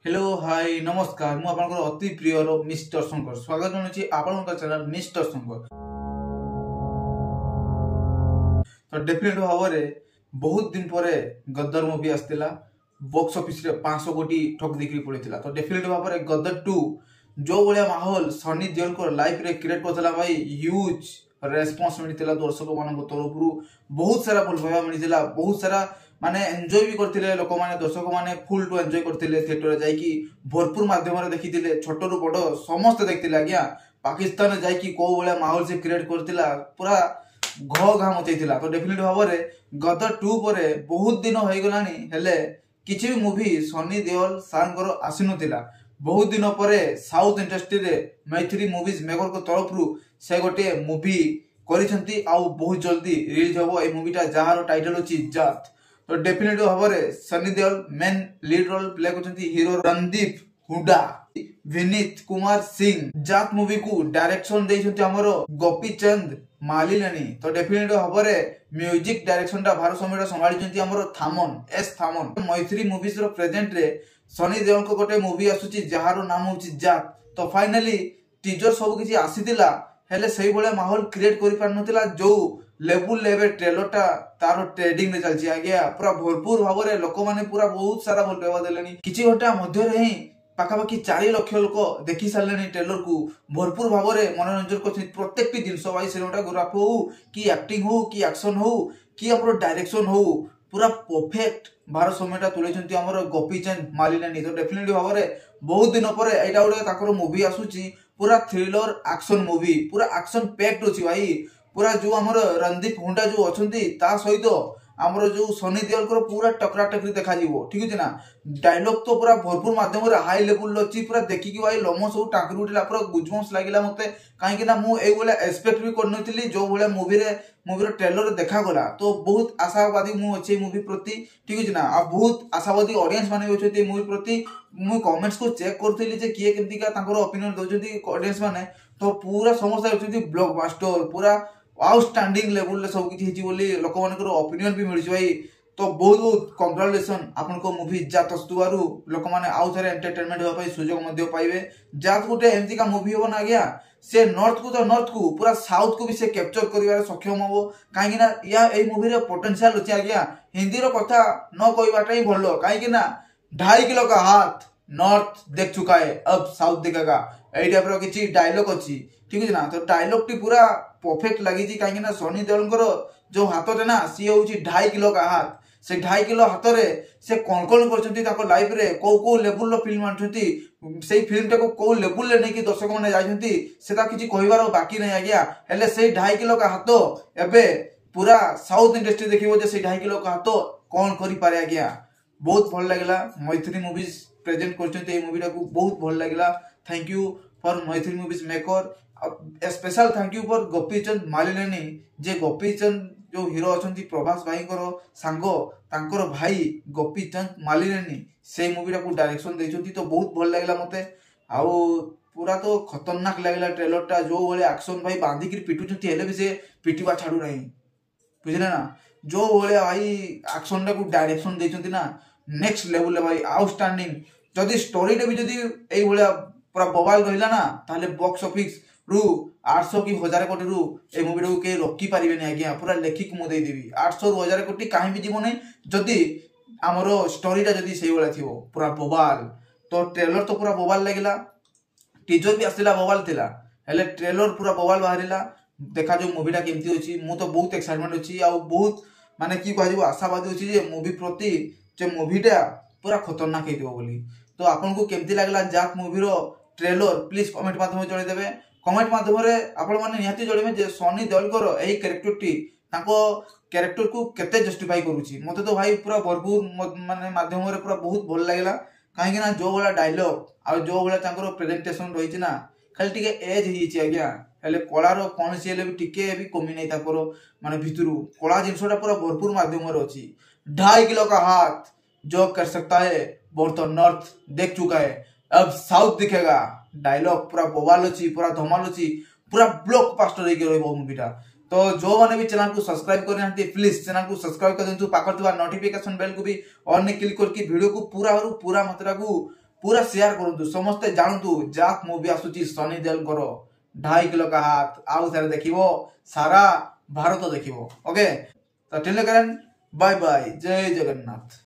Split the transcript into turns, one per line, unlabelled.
Hello hi नमस्कार मु आपनकर अति प्रिय मिस्टर शंकर स्वागत जनाउछि आपनकर चैनल मिस्टर शंकर। तो डेफिनेट भाବରେ बहुत दिन पर गदर मूवी आस्तिला बॉक्स ऑफिस रे 500 कोटी ठोक देखि पड़िथिला। तो डेफिनेट भाବରେ गदर 2 जो बलिया माहौल सनी देओल को लाइफ रे क्रिएट करथला भाई ह्यूज रेस्पॉन्स मिलथिला दर्शक मानक तरफरु बहुत सारा भल पाइबा मिलथिला बहुत सारा माने एंजॉय भी करथिले लोक माने दर्शक माने फुल टू एंजॉय करथिले थिएटर रे जाई कि भरपूर माध्यम रे देखिथिले छोट रु बड़ समस्त देखथिले आज्ञा पाकिस्तान रे जाई कि को बलिया माहौल से क्रिएट करथिला पूरा घ घा मचैथिला। तो डेफिनेट भाବରେ गदर 2 परे बहुत दिन होई गलानी हेले किछि भी मूवी सनी देओल सांगर आसिनथिला बहुत दिन परे साउथ इंडस्ट्री रे मैथिली मूवीज मेकर को तरफरु से गोटे मूवी करिसंती आ बहुत जल्दी रिलीज होबो ए मूवीटा जहार टाइटल अछि जात। तो डेफिनेटली भाବରେ Sunny Deol main lead role play करछंती हीरो रणदीप हुडा विनीत कुमार सिंह जात मूवी को डायरेक्शन देइछंती हमरो गोपी चंद मालिलानी। तो डेफिनेटली भाବରେ म्यूजिक डायरेक्शन टा भारत समेत संभाळिछंती हमरो थामन एस थामन मैथिली मूवीज रो प्रेजेंट रे सनी देओल को गोटे मूवी आसुची जहार नाम होची जात। तो फाइनली टीजर सब किछि आसीतिला हेले सही बळे माहौल क्रिएट करि पारनतिला जो लेवल लेवे ट्रेलर टा तारो ट्रेडिंग रे चलछि आज्ञा पूरा भरपूर भाବରେ लोक माने पूरा बहुत सारा भल पेवा देलेनी किछि घंटा मध्य रे ही पाखापाखि 4 लाख लोक देखि सारलेनी ट्रेलर को भरपूर भाବରେ मनोरंजन करछि प्रत्येक टी जिंस वाई सिनेमाटोग्राफ हो कि एक्टिंग हो कि एक्शन हो कि अपरो डायरेक्शन हो पूरा परफेक्ट भारत समेत तुलेछंती हमर गोपीचंद मालिलानी। तो डेफिनेटली भाବରେ बहुत दिन पर एटा उडे ताकर मूवी आसुची पूरा थ्रिलर एक्शन मूवी पूरा एक्शन पैक्ड अछि भाई पूरा जो हमर रणदीप हुंडा जो अछंती ता सहित हमर जो सनी देओल को पूरा टकरा टकरी देखा जीवो ठीक अछि ना डायलॉग तो पूरा भरपूर माध्यम रे हाई लेवल अछि पूरा देखि कि भाई लोमो सब टाकरी उठिला पूरा गुजबम्स लागिला मते काहे कि ना मु एई बोले एक्सपेक्ट भी करनथिली जो बोले मूवी रो ट्रेलर देखा गला। तो बहुत आशावादी मु अछि मूवी प्रति ठीक अछि ना आ बहुत आशावादी ऑडियंस माने होछथि मूवी प्रति मु कमेंट्स को चेक करथिली जे किए केमती का ताकर ओपिनियन दोछथि ऑडियंस माने तो पूरा समस्त होछथि ब्लॉकबस्टर पूरा आउटस्टैंडिंग लेवल सब किछि हिची बोली लोक मानकर ओपिनियन भी मिलछि भाई। तो बहुत बहुत कांग्रेचुलेशन आपन को मूवी जात अस्तुवारु लोक माने आउ थरे एंटरटेनमेंट होबा पई सुयोग मध्य पाइबे जात गुटे एमती का मूवी हो ना गया से नॉर्थ को पूरा साउथ को भी से कैप्चर करिवार सक्षम हो काहे कि ना या ए मूवी रे पोटेंशियल अछि आज्ञा हिंदी रो कथा न कहबाटा ही भलो काहे कि ना 2.5 किलो का हाथ नॉर्थ देख चुका है अब साउथ देखेगा एई टाइप रो किछि डायलॉग अछि ठीक है ना। तो डायलॉग टी पूरा परफेक्ट लगी जी काहे ना सनी देओल जो हाथ रे ना सी होउची 2.5 किलो का हाथ से 2.5 किलो हाथ रे से कोन करछंती ताको लाइफ रे को लेवल रो फिल्म आछंती सेही फिल्म टाको को लेवल ले नै कि दर्शक माने जायछंती सेटा किछि कहिवार बाकी नै आज्ञा हेले सेही 2.5 किलो का हाथ एबे पूरा साउथ इंडस्ट्री देखिबो जे सेही 2.5 किलो का हाथ कोन करि पारे आज्ञा बहुत भल लागला मैथिली मूवीज प्रेजेंट करछंती ए मूवी टाको बहुत भल लागला। Thank you for Maithili movies maker special thank you for Gopichand Malilani जे गोपीचंद जो हीरो अछंती प्रभास भाई को सांगो तांकर भाई गोपीचंद मालिलानी से मूवी को डायरेक्शन देछंती तो बहुत भल लागला मते आउ पूरा तो खतरनाक लागला ट्रेलर टा जो बोले एक्शन भाई बांधी के पिटुछंती हेले भी से पिटिबा छाडू नहीं बुझले ना जो बोले भाई एक्शन टा को डायरेक्शन देछंती ना नेक्स्ट लेवल ले भाई आउटस्टैंडिंग जदी स्टोरी टे भी जदी एई बोले पूरा बवाल रहिला ना ताले बॉक्स ऑफिस रु 800 की 1000 कोटी रु ए मूवी को के रोकी पारिबे नै आज्ञा पूरा लेखिक मु देई देबी 800 रु 1000 कोटी काहे भी जीवो नै जदी हमरो स्टोरी टा जदी सेही वाला थिवो पूरा बवाल। तो ट्रेलर तो पूरा बवाल लागिला टीजर भी आसिला बवाल थिला हेले ट्रेलर पूरा बवाल बाहरिला देखा जो मूवी टा केमती होची मु तो बहुत एक्साइटमेंट होची आ बहुत माने की कहजिबो आशावादी होची जे मूवी प्रति जे मूवी टा पूरा खतरनाक हेतिबो बोली। तो आपन को केमती लागला जात मूवी रो ट्रेलर प्लीज कमेंट माध्यम जणे देबे कमेंट माध्यम रे आपण माने निहाती जणेबे जे सनी देओल को एही कैरेक्टर टी ताको कैरेक्टर को केते जस्टिफाई करूची मते तो भाई पूरा भरपूर माने माध्यम रे पूरा बहुत भल लागला काहे कि ना जो वाला डायलॉग आ जो वाला तांकर प्रेजेंटेशन रहिची ना खाली टिके एज हिची आज्ञा हेले कला रो कोन से हेले भी टिके भी कमी नै ताकर माने भितरु कला जिंसटा पूरा भरपूर माध्यम रे अछि 2.5 किलो का हाथ जो कर सकता है वो तो नॉर्थ देख चुका है अब साउथ दिखेगा डायलॉग पूरा बवाल अछि पूरा धमाल अछि पूरा ब्लॉकबस्टर रे रहबो मूवीटा। तो जो माने भी चैनल को सब्सक्राइब करने हंती प्लीज चैनल को सब्सक्राइब कर देंतु पाकर नोटिफिकेशन बेल को भी ऑन ने क्लिक करके वीडियो को पूरा मात्रा को पूरा शेयर करंतु समस्ते जानतु जाक मूवी आसुची सनी देओल करो 2.5 किलो का हाथ आउ सारे देखिबो सारा भारत देखिबो ओके तो टिल करें बाय बाय जय जगन्नाथ।